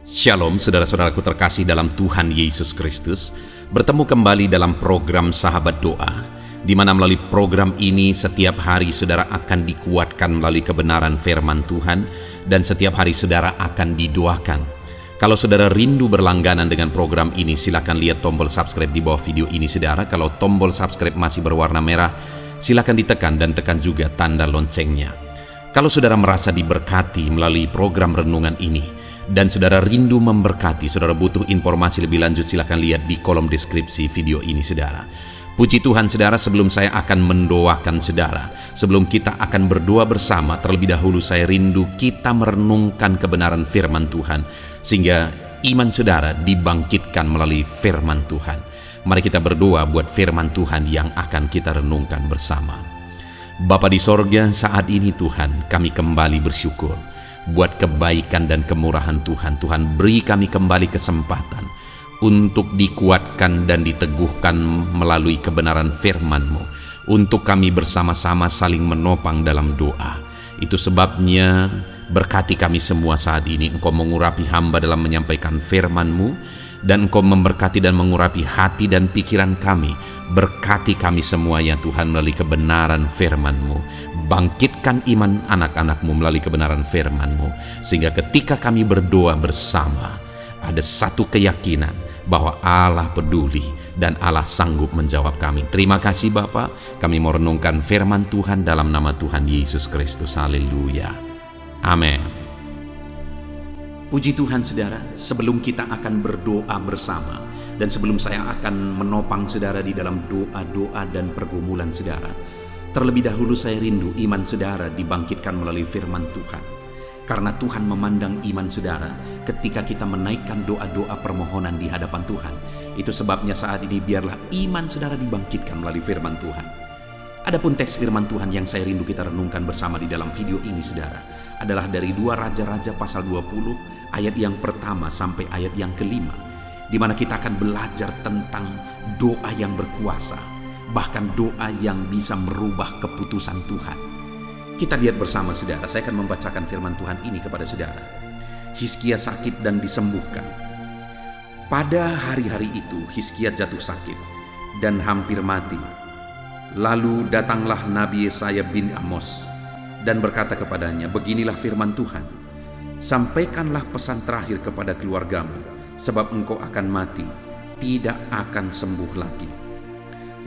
Shalom saudara-saudaraku terkasih dalam Tuhan Yesus Kristus. Bertemu kembali dalam program Sahabat Doa, di mana melalui program ini setiap hari saudara akan dikuatkan melalui kebenaran firman Tuhan, dan setiap hari saudara akan didoakan. Kalau saudara rindu berlangganan dengan program ini, silakan lihat tombol subscribe di bawah video ini saudara. Kalau tombol subscribe masih berwarna merah, silakan ditekan dan tekan juga tanda loncengnya. Kalau saudara merasa diberkati melalui program renungan ini, dan saudara rindu memberkati, saudara butuh informasi lebih lanjut, silakan lihat di kolom deskripsi video ini saudara. Puji Tuhan saudara, sebelum saya akan mendoakan saudara, sebelum kita akan berdoa bersama, terlebih dahulu saya rindu kita merenungkan kebenaran firman Tuhan, sehingga iman saudara dibangkitkan melalui firman Tuhan. Mari kita berdoa buat firman Tuhan yang akan kita renungkan bersama. Bapa di sorga, saat ini Tuhan, kami kembali bersyukur buat kebaikan dan kemurahan Tuhan. Tuhan, beri kami kembali kesempatan untuk dikuatkan dan diteguhkan melalui kebenaran firman-Mu, untuk kami bersama-sama saling menopang dalam doa. Itu sebabnya berkati kami semua saat ini. Engkau mengurapi hamba dalam menyampaikan firman-Mu, dan Engkau memberkati dan mengurapi hati dan pikiran kami. Berkati kami semua ya Tuhan melalui kebenaran firman-Mu. Bangkitkan iman anak-anak-Mu melalui kebenaran firman-Mu, sehingga ketika kami berdoa bersama, ada satu keyakinan bahwa Allah peduli dan Allah sanggup menjawab kami. Terima kasih Bapa, kami mau renungkan firman Tuhan dalam nama Tuhan Yesus Kristus. Haleluya. Amin. Puji Tuhan saudara, sebelum kita akan berdoa bersama, dan sebelum saya akan menopang saudara di dalam doa-doa dan pergumulan saudara, terlebih dahulu saya rindu iman saudara dibangkitkan melalui firman Tuhan. Karena Tuhan memandang iman saudara ketika kita menaikkan doa-doa permohonan di hadapan Tuhan. Itu sebabnya saat ini biarlah iman saudara dibangkitkan melalui firman Tuhan. Adapun teks firman Tuhan yang saya rindu kita renungkan bersama di dalam video ini saudara, adalah dari 2 Raja-Raja pasal 20 ayat yang pertama sampai ayat yang kelima, di mana kita akan belajar tentang doa yang berkuasa, bahkan doa yang bisa merubah keputusan Tuhan. Kita lihat bersama saudara, saya akan membacakan firman Tuhan ini kepada saudara. Hizkia sakit dan disembuhkan. Pada hari-hari itu Hizkia jatuh sakit dan hampir mati. Lalu datanglah Nabi Yesaya bin Amos dan berkata kepadanya, beginilah firman Tuhan, sampaikanlah pesan terakhir kepada keluargamu, sebab engkau akan mati, tidak akan sembuh lagi.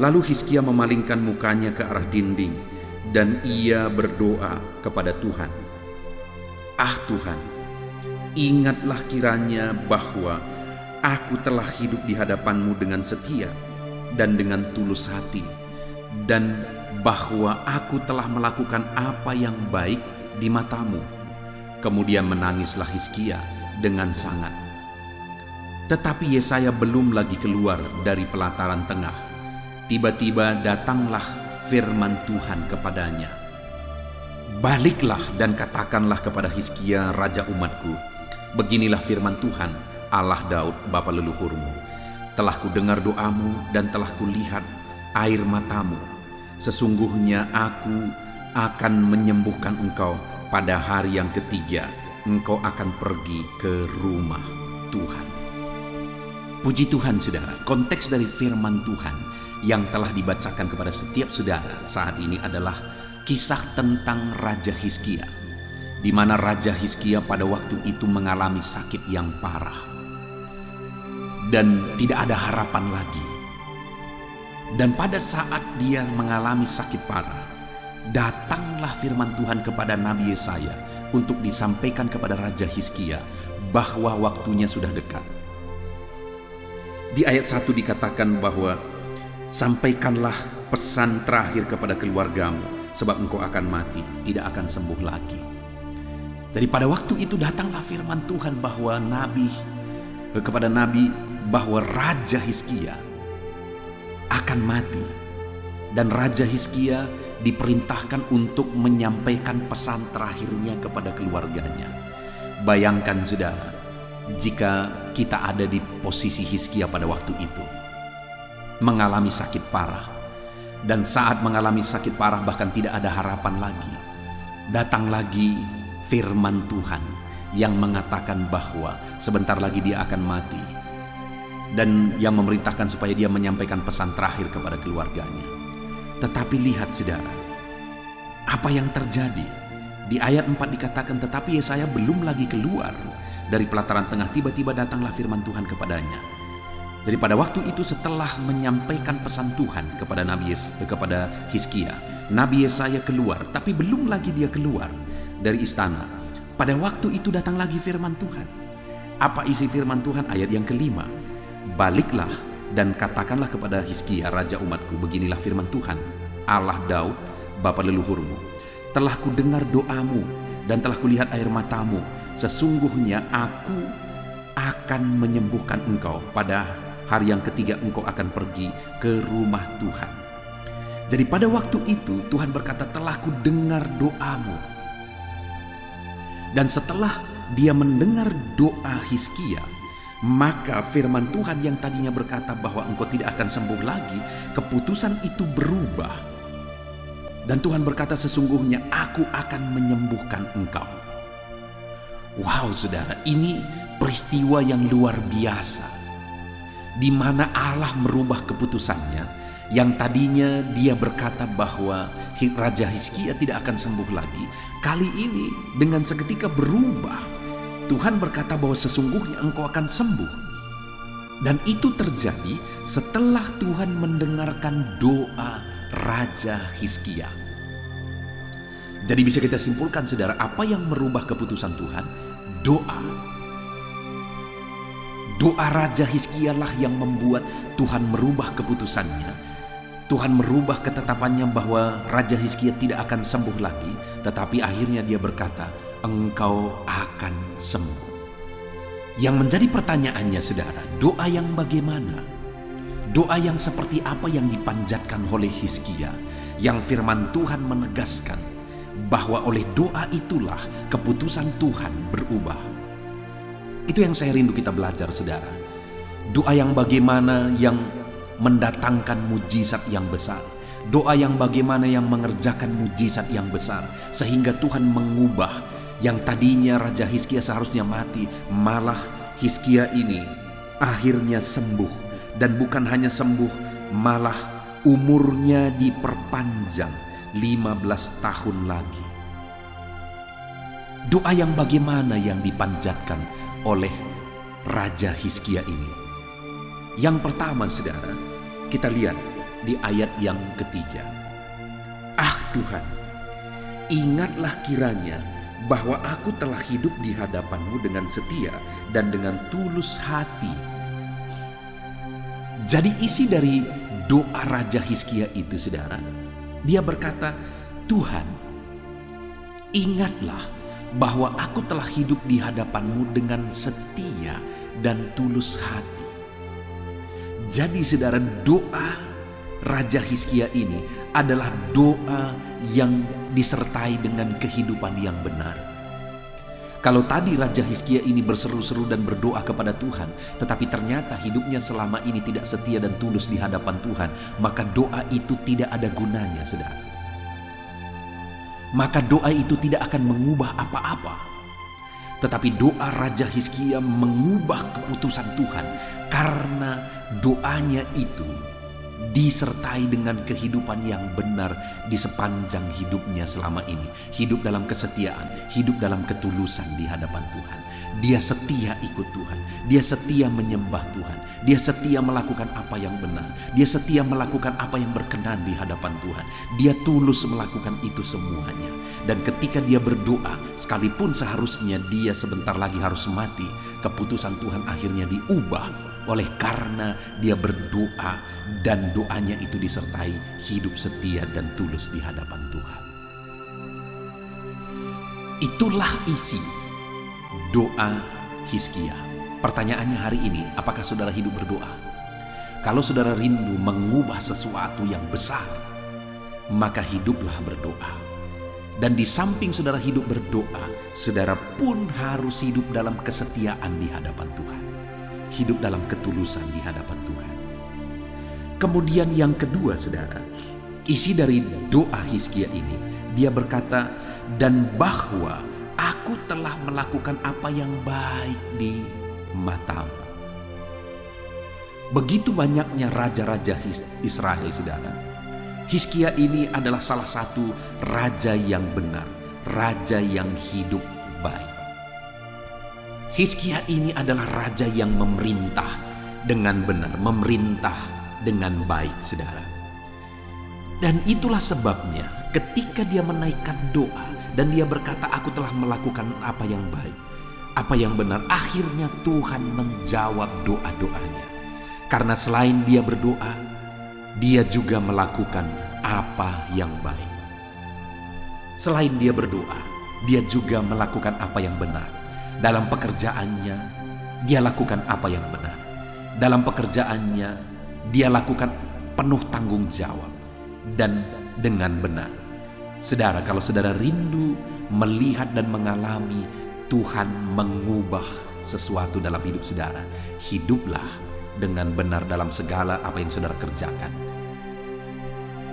Lalu Hizkia memalingkan mukanya ke arah dinding, dan ia berdoa kepada Tuhan. Ah Tuhan, ingatlah kiranya bahwa aku telah hidup di hadapan-Mu dengan setia dan dengan tulus hati, dan bahwa aku telah melakukan apa yang baik di mata-Mu. Kemudian menangislah Hizkia dengan sangat. Tetapi Yesaya belum lagi keluar dari pelataran tengah. Tiba-tiba datanglah firman Tuhan kepadanya. Baliklah dan katakanlah kepada Hizkia raja umatku, beginilah firman Tuhan, Allah Daud bapa leluhurmu. Telah kudengar doamu dan telah kulihat air matamu. Sesungguhnya aku akan menyembuhkan engkau. Pada hari yang ketiga engkau akan pergi ke rumah Tuhan. Puji Tuhan saudara, konteks dari firman Tuhan yang telah dibacakan kepada setiap saudara saat ini adalah kisah tentang Raja Hizkia, di mana Raja Hizkia pada waktu itu mengalami sakit yang parah dan tidak ada harapan lagi. Dan pada saat dia mengalami sakit parah, datanglah firman Tuhan kepada Nabi Yesaya untuk disampaikan kepada Raja Hizkia bahwa waktunya sudah dekat. Di ayat 1 dikatakan bahwa sampaikanlah pesan terakhir kepada keluargamu, sebab engkau akan mati, tidak akan sembuh lagi. Jadi pada waktu itu datanglah firman Tuhan bahwa kepada Nabi bahwa Raja Hizkia akan mati, dan Raja Hizkia diperintahkan untuk menyampaikan pesan terakhirnya kepada keluarganya. Bayangkan saudara, jika kita ada di posisi Hizkia pada waktu itu, mengalami sakit parah, dan saat mengalami sakit parah bahkan tidak ada harapan lagi, datang lagi firman Tuhan yang mengatakan bahwa sebentar lagi dia akan mati, dan yang memerintahkan supaya dia menyampaikan pesan terakhir kepada keluarganya. Tetapi lihat saudara, apa yang terjadi? Di ayat 4 dikatakan, tetapi Yesaya belum lagi keluar dari pelataran tengah, tiba-tiba datanglah firman Tuhan kepadanya. Jadi pada waktu itu setelah menyampaikan pesan Tuhan kepada kepada Hizkia, Nabi Yesaya keluar, tapi belum lagi dia keluar dari istana. Pada waktu itu datang lagi firman Tuhan. Apa isi firman Tuhan? Ayat yang kelima. Baliklah dan katakanlah kepada Hizkia raja umatku, beginilah firman Tuhan, Allah Daud, bapa leluhurmu. Telah kudengar doamu dan telah kulihat air matamu. Sesungguhnya aku akan menyembuhkan engkau. Pada hari yang ketiga engkau akan pergi ke rumah Tuhan. Jadi pada waktu itu Tuhan berkata, telah kudengar doamu. Dan setelah dia mendengar doa Hizkia, maka firman Tuhan yang tadinya berkata bahwa engkau tidak akan sembuh lagi, keputusan itu berubah. Dan Tuhan berkata, sesungguhnya aku akan menyembuhkan engkau. Wow saudara, ini peristiwa yang luar biasa, di mana Allah merubah keputusannya. Yang tadinya dia berkata bahwa Raja Hizkia tidak akan sembuh lagi, kali ini dengan seketika berubah. Tuhan berkata bahwa sesungguhnya engkau akan sembuh. Dan itu terjadi setelah Tuhan mendengarkan doa Raja Hizkia. Jadi bisa kita simpulkan saudara, apa yang merubah keputusan Tuhan? Doa. Doa Raja Hizkia lah yang membuat Tuhan merubah keputusannya. Tuhan merubah ketetapannya bahwa Raja Hizkia tidak akan sembuh lagi, tetapi akhirnya dia berkata, engkau akan sembuh. Yang menjadi pertanyaannya saudara, doa yang bagaimana? Doa yang seperti apa yang dipanjatkan oleh Hizkia, yang firman Tuhan menegaskan bahwa oleh doa itulah keputusan Tuhan berubah. Itu yang saya rindu kita belajar saudara. Doa yang bagaimana yang mendatangkan mujizat yang besar. Doa yang bagaimana yang mengerjakan mujizat yang besar, sehingga Tuhan mengubah yang tadinya Raja Hizkia seharusnya mati, malah Hizkia ini akhirnya sembuh. Dan bukan hanya sembuh, malah umurnya diperpanjang 15 tahun lagi. Doa yang bagaimana yang dipanjatkan oleh Raja Hizkia ini? Yang pertama saudara, kita lihat di ayat yang ketiga. Ah Tuhan, ingatlah kiranya bahwa aku telah hidup di hadapan-Mu dengan setia dan dengan tulus hati. Jadi isi dari doa Raja Hizkia itu saudara, dia berkata, Tuhan, ingatlah bahwa aku telah hidup di hadapan-Mu dengan setia dan tulus hati. Jadi saudara, doa Raja Hizkia ini adalah doa yang disertai dengan kehidupan yang benar. Kalau tadi Raja Hizkia ini berseru-seru dan berdoa kepada Tuhan, tetapi ternyata hidupnya selama ini tidak setia dan tulus di hadapan Tuhan, maka doa itu tidak ada gunanya saudara. Maka doa itu tidak akan mengubah apa-apa. Tetapi doa Raja Hizkia mengubah keputusan Tuhan, karena doanya itu disertai dengan kehidupan yang benar di sepanjang hidupnya selama ini. Hidup dalam kesetiaan, hidup dalam ketulusan di hadapan Tuhan. Dia setia ikut Tuhan, dia setia menyembah Tuhan, dia setia melakukan apa yang benar, dia setia melakukan apa yang berkenan di hadapan Tuhan. Dia tulus melakukan itu semuanya. Dan ketika dia berdoa, sekalipun seharusnya dia sebentar lagi harus mati, keputusan Tuhan akhirnya diubah oleh karena dia berdoa dan doanya itu disertai hidup setia dan tulus di hadapan Tuhan. Itulah isi doa Hizkia. Pertanyaannya hari ini, apakah saudara hidup berdoa? Kalau saudara rindu mengubah sesuatu yang besar, maka hiduplah berdoa. Dan di samping saudara hidup berdoa, saudara pun harus hidup dalam kesetiaan di hadapan Tuhan. Hidup dalam ketulusan di hadapan Tuhan. Kemudian yang kedua saudara, isi dari doa Hizkia ini, dia berkata, dan bahwa aku telah melakukan apa yang baik di matamu. Begitu banyaknya raja-raja Israel, saudara. Hizkia ini adalah salah satu raja yang benar, raja yang hidup baik. Hizkia ini adalah raja yang memerintah dengan benar, memerintah dengan baik, saudara. Dan itulah sebabnya ketika dia menaikkan doa dan dia berkata, aku telah melakukan apa yang baik, apa yang benar, akhirnya Tuhan menjawab doa-doanya. Karena selain dia berdoa, dia juga melakukan apa yang baik. Selain dia berdoa, dia juga melakukan apa yang benar. Dalam pekerjaannya, dia lakukan apa yang benar. Dalam pekerjaannya, dia lakukan penuh tanggung jawab dan dengan benar. Saudara, kalau saudara rindu melihat dan mengalami Tuhan mengubah sesuatu dalam hidup saudara, hiduplah dengan benar dalam segala apa yang saudara kerjakan.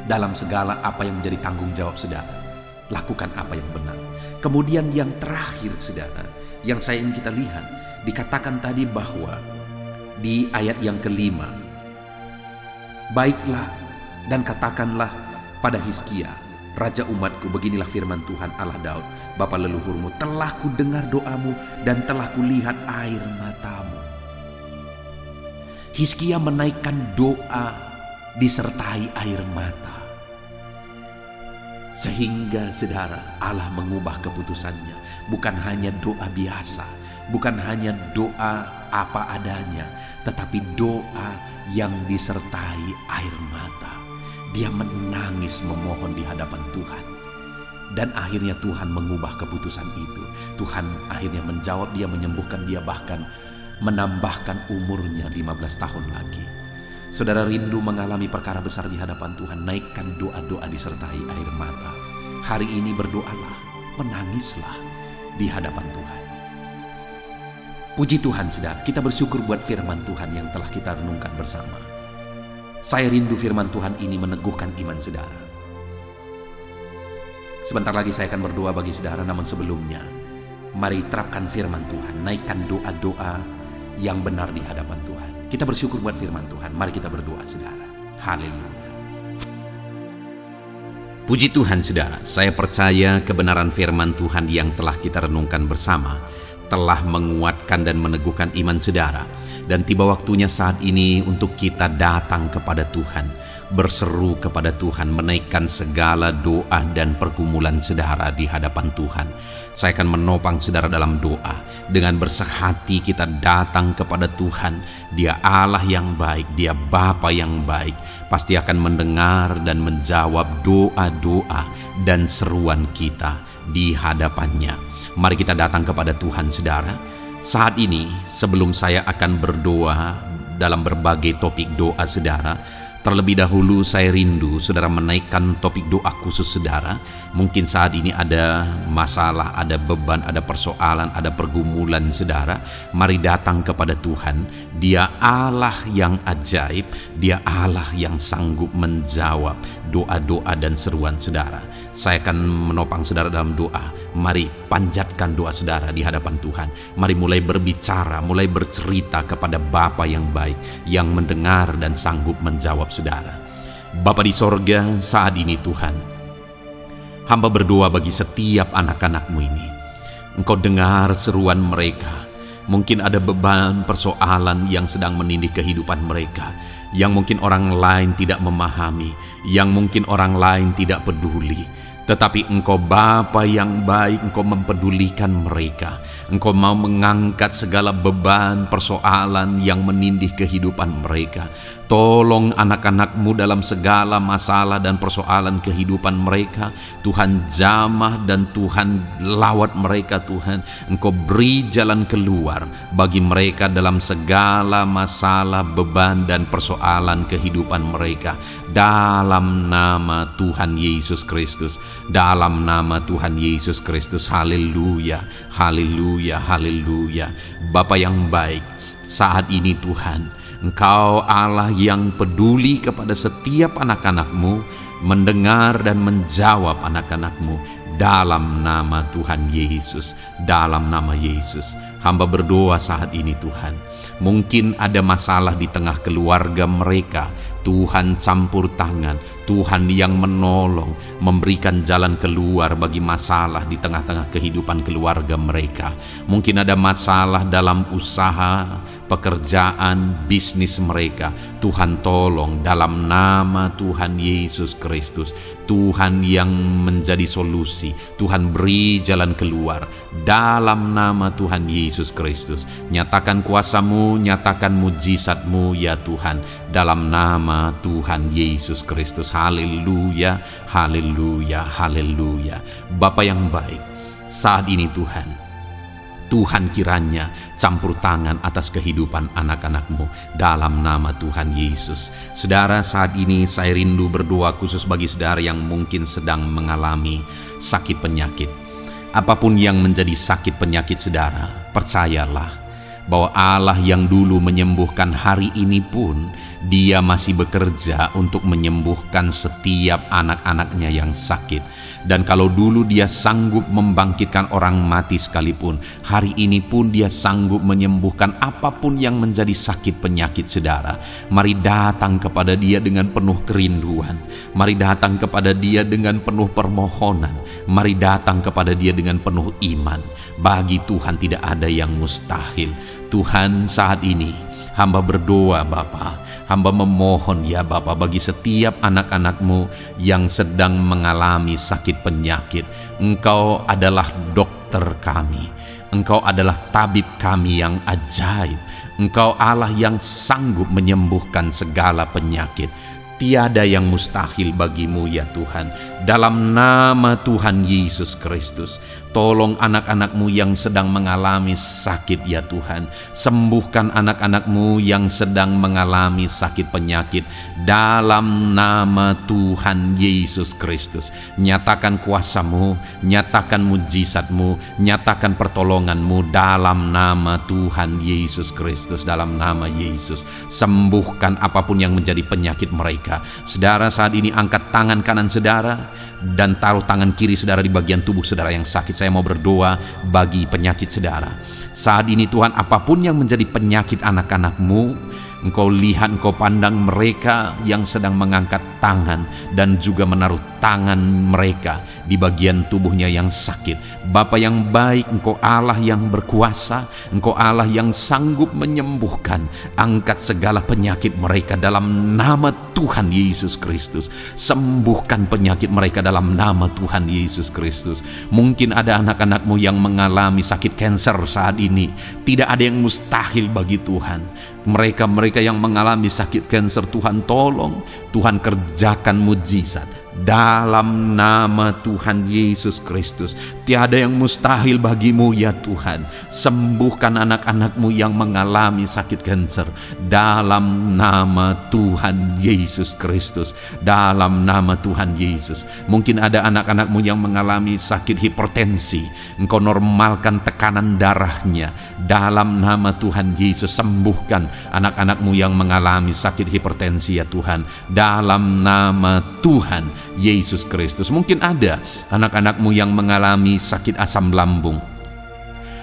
Dalam segala apa yang menjadi tanggung jawab saudara, lakukan apa yang benar. Kemudian yang terakhir, saudara, yang saya ingin kita lihat, dikatakan tadi bahwa di ayat yang kelima, baiklah dan katakanlah pada Hizkia, raja umatku, beginilah firman Tuhan Allah Daud, bapa leluhurmu, telah ku dengar doamu dan telah ku lihat air matamu. Hizkia menaikkan doa disertai air mata. Sehingga saudara, Allah mengubah keputusannya. Bukan hanya doa biasa, bukan hanya doa apa adanya, tetapi doa yang disertai air mata. Dia menangis memohon di hadapan Tuhan. Dan akhirnya Tuhan mengubah keputusan itu. Tuhan akhirnya menjawab dia, menyembuhkan dia, bahkan menambahkan umurnya 15 tahun lagi. Saudara rindu mengalami perkara besar di hadapan Tuhan, naikkan doa-doa disertai air mata. Hari ini berdoalah, menangislah di hadapan Tuhan. Puji Tuhan, saudara, kita bersyukur buat firman Tuhan yang telah kita renungkan bersama. Saya rindu firman Tuhan ini meneguhkan iman saudara. Sebentar lagi saya akan berdoa bagi saudara, namun sebelumnya, mari terapkan firman Tuhan, naikkan doa-doa yang benar di hadapan Tuhan. Kita bersyukur buat firman Tuhan. Mari kita berdoa, saudara. Haleluya. Puji Tuhan, saudara. Saya percaya kebenaran firman Tuhan yang telah kita renungkan bersama telah menguatkan dan meneguhkan iman saudara. Dan tiba waktunya saat ini untuk kita datang kepada Tuhan, berseru kepada Tuhan, menaikkan segala doa dan pergumulan saudara di hadapan Tuhan. Saya akan menopang saudara dalam doa. Dengan bersehati kita datang kepada Tuhan. Dia Allah yang baik, Dia Bapa yang baik. Pasti akan mendengar dan menjawab doa-doa dan seruan kita di hadapannya. Mari kita datang kepada Tuhan, saudara. Saat ini, sebelum saya akan berdoa dalam berbagai topik doa saudara, terlebih dahulu saya rindu saudara menaikkan topik doa khusus saudara. Mungkin saat ini ada masalah, ada beban, ada persoalan, ada pergumulan saudara. Mari datang kepada Tuhan. Dia Allah yang ajaib, Dia Allah yang sanggup menjawab doa-doa dan seruan saudara. Saya akan menopang saudara dalam doa. Mari panjatkan doa saudara di hadapan Tuhan. Mari mulai berbicara, mulai bercerita kepada Bapa yang baik, yang mendengar dan sanggup menjawab saudara. Bapa di sorga, saat ini Tuhan, hamba berdoa bagi setiap anak-anak-Mu ini. Engkau dengar seruan mereka. Mungkin ada beban persoalan yang sedang menindih kehidupan mereka, yang mungkin orang lain tidak memahami, yang mungkin orang lain tidak peduli. Tetapi Engkau Bapa yang baik, Engkau mempedulikan mereka. Engkau mau mengangkat segala beban persoalan yang menindih kehidupan mereka. Tolong anak-anak-Mu dalam segala masalah dan persoalan kehidupan mereka. Tuhan jamah dan Tuhan lawat mereka Tuhan. Engkau beri jalan keluar bagi mereka dalam segala masalah, beban dan persoalan kehidupan mereka. Dalam nama Tuhan Yesus Kristus. Dalam nama Tuhan Yesus Kristus. Haleluya, haleluya, haleluya. Bapa yang baik, saat ini Tuhan, Engkau Allah yang peduli kepada setiap anak-anak-Mu, mendengar dan menjawab anak-anak-Mu dalam nama Tuhan Yesus, dalam nama Yesus. Hamba berdoa saat ini Tuhan, mungkin ada masalah di tengah keluarga mereka. Tuhan campur tangan, Tuhan yang menolong, memberikan jalan keluar bagi masalah di tengah-tengah kehidupan keluarga mereka. Mungkin ada masalah dalam usaha, pekerjaan, bisnis mereka. Tuhan tolong dalam nama Tuhan Yesus Kristus. Tuhan yang menjadi solusi, Tuhan beri jalan keluar dalam nama Tuhan Yesus Kristus. Nyatakan kuasa-Mu, nyatakan mujizat-Mu ya Tuhan, dalam nama Tuhan Yesus Kristus. Haleluya, haleluya, haleluya. Bapa yang baik, saat ini Tuhan kiranya campur tangan atas kehidupan anak-anak-Mu dalam nama Tuhan Yesus. Saudara, saat ini saya rindu berdoa khusus bagi saudara yang mungkin sedang mengalami sakit penyakit. Apapun yang menjadi sakit penyakit saudara, percayalah bahwa Allah yang dulu menyembuhkan hari ini pun Dia masih bekerja untuk menyembuhkan setiap anak-anaknya yang sakit. Dan kalau dulu Dia sanggup membangkitkan orang mati sekalipun, hari ini pun Dia sanggup menyembuhkan apapun yang menjadi sakit penyakit saudara. Mari datang kepada Dia dengan penuh kerinduan. Mari datang kepada Dia dengan penuh permohonan. Mari datang kepada Dia dengan penuh iman. Bagi Tuhan tidak ada yang mustahil. Tuhan, saat ini hamba berdoa Bapa, hamba memohon ya Bapa, bagi setiap anak-anak-Mu yang sedang mengalami sakit penyakit. Engkau adalah dokter kami, Engkau adalah tabib kami yang ajaib. Engkau Allah yang sanggup menyembuhkan segala penyakit. Tiada yang mustahil bagi-Mu ya Tuhan. Dalam nama Tuhan Yesus Kristus, tolong anak-anak-Mu yang sedang mengalami sakit ya Tuhan. Sembuhkan anak-anak-Mu yang sedang mengalami sakit penyakit. Dalam nama Tuhan Yesus Kristus, nyatakan kuasa-Mu, nyatakan mujizat-Mu, nyatakan pertolongan-Mu dalam nama Tuhan Yesus Kristus. Dalam nama Yesus, sembuhkan apapun yang menjadi penyakit mereka. Saudara, saat ini angkat tangan kanan saudara dan taruh tangan kiri saudara di bagian tubuh saudara yang sakit. Saya mau berdoa bagi penyakit saudara. Saat ini Tuhan, apapun yang menjadi penyakit anak-anak-Mu, Engkau lihat, Engkau pandang mereka yang sedang mengangkat tangan dan juga menaruh tangan mereka di bagian tubuhnya yang sakit. Bapa yang baik, Engkau Allah yang berkuasa, Engkau Allah yang sanggup menyembuhkan. Angkat segala penyakit mereka dalam nama Tuhan Yesus Kristus. Sembuhkan penyakit mereka dalam nama Tuhan Yesus Kristus. Mungkin ada anak-anak-Mu yang mengalami sakit kanker saat ini. Tidak ada yang mustahil bagi Tuhan. Mereka yang mengalami sakit kanker, Tuhan tolong, Tuhan kerjakan mujizat dalam nama Tuhan Yesus Kristus. Tiada yang mustahil bagi-Mu ya Tuhan. Sembuhkan anak-anak-Mu yang mengalami sakit kanker dalam nama Tuhan Yesus Kristus. Dalam nama Tuhan Yesus. Mungkin ada anak-anak-Mu yang mengalami sakit hipertensi. Engkau normalkan tekanan darahnya dalam nama Tuhan Yesus. Sembuhkan anak-anak-Mu yang mengalami sakit hipertensi ya Tuhan, dalam nama Tuhan Yesus Kristus. Mungkin ada anak-anak-Mu yang mengalami sakit asam lambung.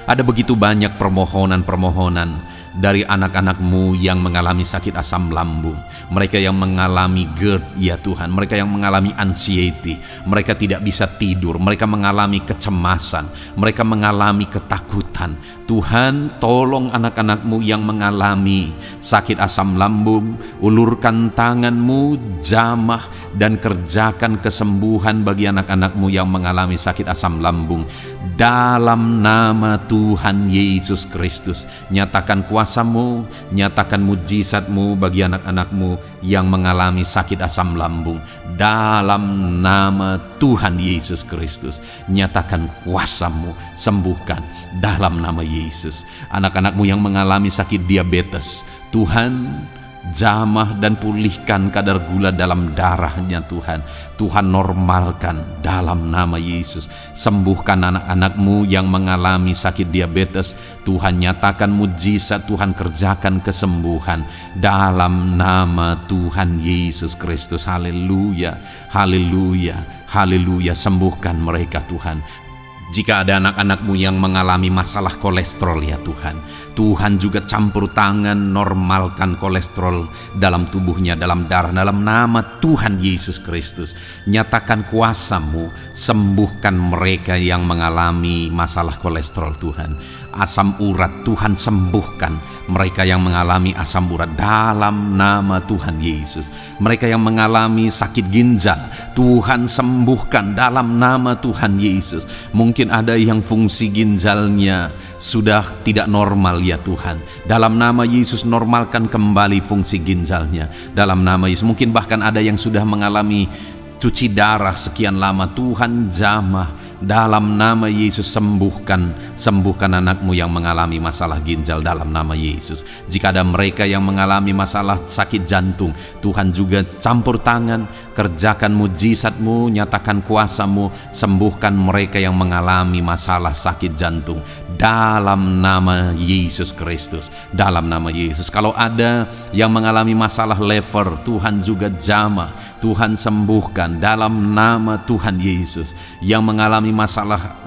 Ada begitu banyak permohonan-permohonan dari anak-anak-Mu yang mengalami sakit asam lambung. Mereka yang mengalami GERD ya Tuhan. Mereka yang mengalami anxiety. Mereka tidak bisa tidur. Mereka mengalami kecemasan. Mereka mengalami ketakutan. Tuhan, tolong anak-anak-Mu yang mengalami sakit asam lambung. Ulurkan tangan-Mu, jamah dan kerjakan kesembuhan bagi anak-anak-Mu yang mengalami sakit asam lambung. Dalam nama Tuhan Yesus Kristus, nyatakan kuasa-Mu, nyatakan mujizat-Mu bagi anak-anak-Mu yang mengalami sakit asam lambung. Dalam nama Tuhan Yesus Kristus, nyatakan kuasa-Mu, sembuhkan dalam nama Yesus. Anak-anak-Mu yang mengalami sakit diabetes, Tuhan, Jamah dan pulihkan kadar gula dalam darahnya Tuhan. Tuhan normalkan dalam nama Yesus. Sembuhkan anak-anak-Mu yang mengalami sakit diabetes. Tuhan nyatakan mujizat, Tuhan kerjakan kesembuhan dalam nama Tuhan Yesus Kristus. Haleluya, haleluya, haleluya. Sembuhkan mereka Tuhan. Jika ada anak-anak-Mu yang mengalami masalah kolesterol ya Tuhan, Tuhan juga campur tangan normalkan kolesterol dalam tubuhnya, dalam darah, dalam nama Tuhan Yesus Kristus. Nyatakan kuasa-Mu, sembuhkan mereka yang mengalami masalah kolesterol Tuhan. Asam urat Tuhan sembuhkan mereka yang mengalami asam urat dalam nama Tuhan Yesus. Mereka yang mengalami sakit ginjal Tuhan sembuhkan dalam nama Tuhan Yesus. Mungkin ada yang fungsi ginjalnya sudah tidak normal ya Tuhan. Dalam nama Yesus normalkan kembali fungsi ginjalnya dalam nama Yesus. Mungkin bahkan ada yang sudah mengalami cuci darah sekian lama. Tuhan jamah dalam nama Yesus. Sembuhkan anak-Mu yang mengalami masalah ginjal dalam nama Yesus. Jika ada mereka yang mengalami masalah sakit jantung, Tuhan juga campur tangan, kerjakan mujizat-Mu, nyatakan kuasa-Mu, sembuhkan mereka yang mengalami masalah sakit jantung dalam nama Yesus Kristus. Dalam nama Yesus. Kalau ada yang mengalami masalah liver, Tuhan juga jamah, Tuhan sembuhkan dalam nama Tuhan Yesus. Yang mengalami masalah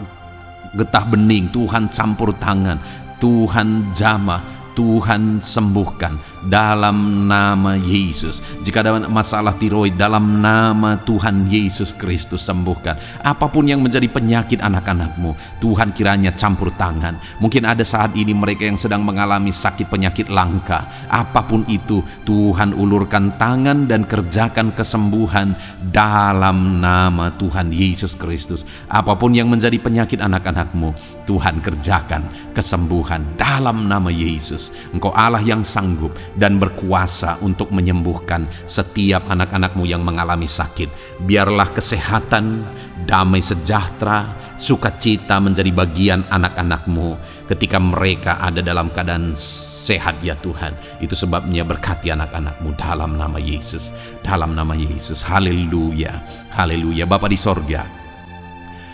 getah bening, Tuhan campur tangan, Tuhan jamah, Tuhan sembuhkan dalam nama Yesus. Jika ada masalah tiroid, dalam nama Tuhan Yesus Kristus sembuhkan. Apapun yang menjadi penyakit anak-anak-Mu, Tuhan kiranya campur tangan. Mungkin ada saat ini mereka yang sedang mengalami sakit penyakit langka. Apapun itu, Tuhan ulurkan tangan dan kerjakan kesembuhan dalam nama Tuhan Yesus Kristus. Apapun yang menjadi penyakit anak-anak-Mu, Tuhan kerjakan kesembuhan dalam nama Yesus. Engkau Allah yang sanggup dan berkuasa untuk menyembuhkan setiap anak-anak-Mu yang mengalami sakit. Biarlah kesehatan, damai sejahtera, sukacita menjadi bagian anak-anak-Mu ketika mereka ada dalam keadaan sehat ya Tuhan. Itu sebabnya berkati anak-anak-Mu dalam nama Yesus. Dalam nama Yesus. Haleluya, haleluya. Bapa di sorga,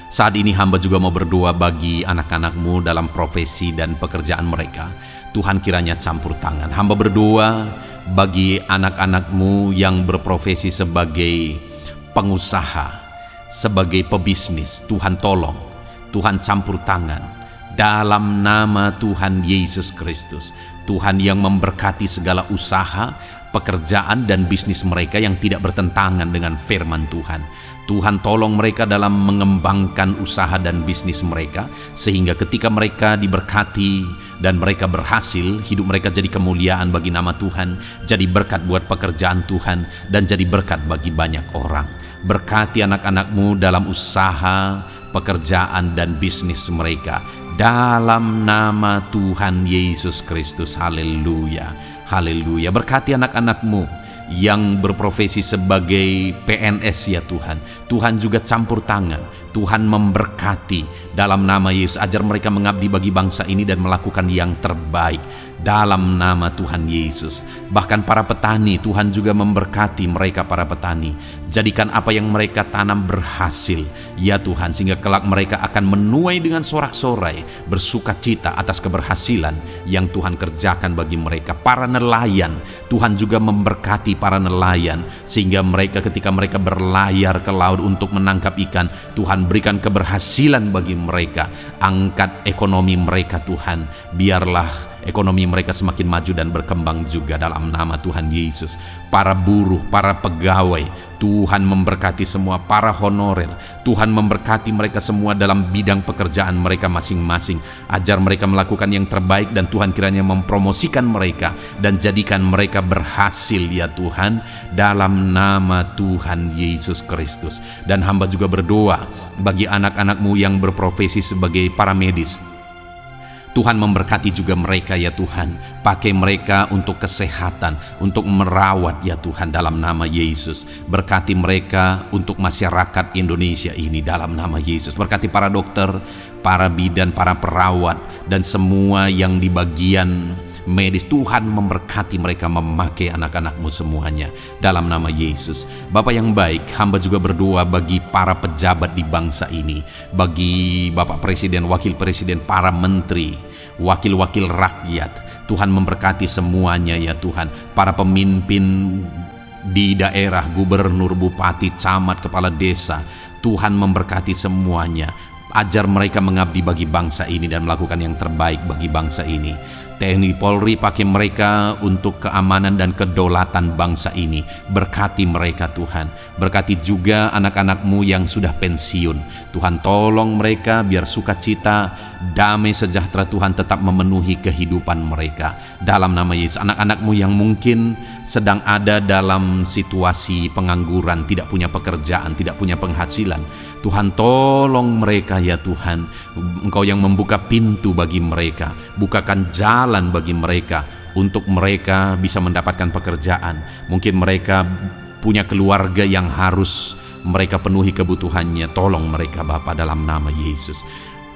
saat ini hamba juga mau berdoa bagi anak-anak-Mu dalam profesi dan pekerjaan mereka. Tuhan kiranya campur tangan. Hamba berdoa bagi anak-anak-Mu yang berprofesi sebagai pengusaha, sebagai pebisnis. Tuhan tolong, Tuhan campur tangan dalam nama Tuhan Yesus Kristus. Tuhan yang memberkati segala usaha, pekerjaan dan bisnis mereka yang tidak bertentangan dengan firman Tuhan. Tuhan tolong mereka dalam mengembangkan usaha dan bisnis mereka, sehingga ketika mereka diberkati dan mereka berhasil, hidup mereka jadi kemuliaan bagi nama Tuhan, jadi berkat buat pekerjaan Tuhan, dan jadi berkat bagi banyak orang. Berkati anak-anak-Mu dalam usaha, pekerjaan dan bisnis mereka dalam nama Tuhan Yesus Kristus. Haleluya, haleluya. Berkati anak-anak-Mu yang berprofesi sebagai PNS ya Tuhan. Tuhan juga campur tangan, Tuhan memberkati dalam nama Yesus. Ajar mereka mengabdi bagi bangsa ini dan melakukan yang terbaik dalam nama Tuhan Yesus. Bahkan para petani, Tuhan juga memberkati mereka para petani. Jadikan apa yang mereka tanam berhasil ya Tuhan, sehingga kelak mereka akan menuai dengan sorak-sorai, bersukacita atas keberhasilan yang Tuhan kerjakan bagi mereka. Para nelayan, Tuhan juga memberkati para nelayan, sehingga mereka ketika mereka berlayar ke laut untuk menangkap ikan, Tuhan berikan keberhasilan bagi mereka. Angkat ekonomi mereka Tuhan, biarlah ekonomi mereka semakin maju dan berkembang juga dalam nama Tuhan Yesus. Para buruh, para pegawai, Tuhan memberkati semua. Para honorer, Tuhan memberkati mereka semua dalam bidang pekerjaan mereka masing-masing. Ajar mereka melakukan yang terbaik, dan Tuhan kiranya mempromosikan mereka dan jadikan mereka berhasil ya Tuhan, dalam nama Tuhan Yesus Kristus. Dan hamba juga berdoa bagi anak-anak-Mu yang berprofesi sebagai para medis. Tuhan memberkati juga mereka ya Tuhan. Pakai mereka untuk kesehatan, untuk merawat ya Tuhan, dalam nama Yesus. Berkati mereka untuk masyarakat Indonesia ini dalam nama Yesus. Berkati para dokter, para bidan, para perawat, dan semua yang di bagian medis. Tuhan memberkati mereka memakai anak-anakmu semuanya dalam nama Yesus. Bapa yang baik, hamba juga berdoa bagi para pejabat di bangsa ini, bagi Bapak Presiden, Wakil Presiden, para menteri, wakil-wakil rakyat. Tuhan memberkati semuanya ya Tuhan. Para pemimpin di daerah, gubernur, bupati, camat, kepala desa, Tuhan memberkati semuanya. Ajar mereka mengabdi bagi bangsa ini dan melakukan yang terbaik bagi bangsa ini. TNI Polri pakai mereka untuk keamanan dan kedaulatan bangsa ini. Berkati mereka Tuhan. Berkati juga anak-anakmu yang sudah pensiun. Tuhan tolong mereka biar sukacita, damai sejahtera Tuhan tetap memenuhi kehidupan mereka. Dalam nama Yesus, anak-anakmu yang mungkin sedang ada dalam situasi pengangguran, tidak punya pekerjaan, tidak punya penghasilan, Tuhan tolong mereka ya Tuhan. Engkau yang membuka pintu bagi mereka, bukakan jalan bagi mereka untuk mereka bisa mendapatkan pekerjaan. Mungkin mereka punya keluarga yang harus mereka penuhi kebutuhannya. Tolong mereka Bapa dalam nama Yesus.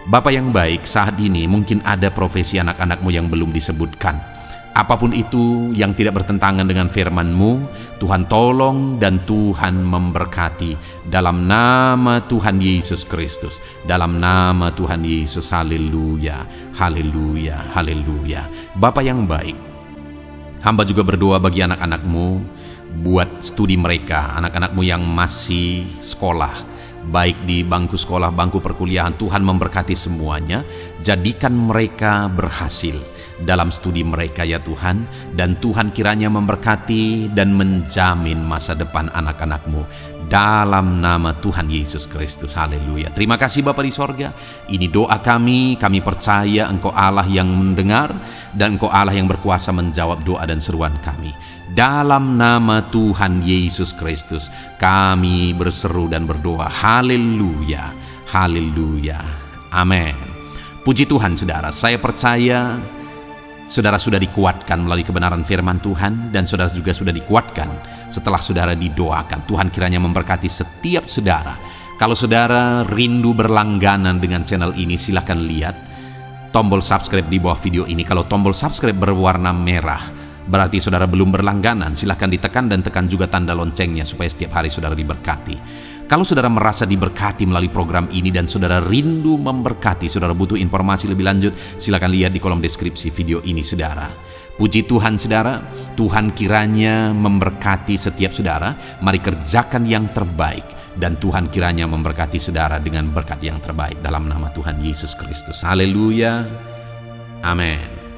Bapa yang baik, saat ini mungkin ada profesi anak-anakmu yang belum disebutkan. Apapun itu yang tidak bertentangan dengan firman-Mu, Tuhan tolong dan Tuhan memberkati. Dalam nama Tuhan Yesus Kristus. Dalam nama Tuhan Yesus. Haleluya, haleluya, haleluya. Bapa yang baik, hamba juga berdoa bagi anak-anakmu, buat studi mereka, anak-anakmu yang masih sekolah, baik di bangku sekolah, bangku perkuliahan. Tuhan memberkati semuanya. Jadikan mereka berhasil dalam studi mereka ya Tuhan. Dan Tuhan kiranya memberkati dan menjamin masa depan anak-anakmu dalam nama Tuhan Yesus Kristus. Haleluya. Terima kasih Bapa di sorga. Ini doa kami percaya Engkau Allah yang mendengar dan Engkau Allah yang berkuasa menjawab doa dan seruan kami. Dalam nama Tuhan Yesus Kristus kami berseru dan berdoa. Haleluya, haleluya, amin. Puji Tuhan saudara, saya percaya saudara sudah dikuatkan melalui kebenaran firman Tuhan, dan saudara juga sudah dikuatkan setelah saudara didoakan. Tuhan kiranya memberkati setiap saudara. Kalau saudara rindu berlangganan dengan channel ini, silahkan lihat tombol subscribe di bawah video ini. Kalau tombol subscribe berwarna merah, berarti saudara belum berlangganan. Silahkan ditekan dan tekan juga tanda loncengnya supaya setiap hari saudara diberkati. Kalau saudara merasa diberkati melalui program ini dan saudara rindu memberkati, saudara butuh informasi lebih lanjut, silakan lihat di kolom deskripsi video ini saudara. Puji Tuhan saudara, Tuhan kiranya memberkati setiap saudara. Mari kerjakan yang terbaik dan Tuhan kiranya memberkati saudara dengan berkat yang terbaik dalam nama Tuhan Yesus Kristus. Haleluya, amin.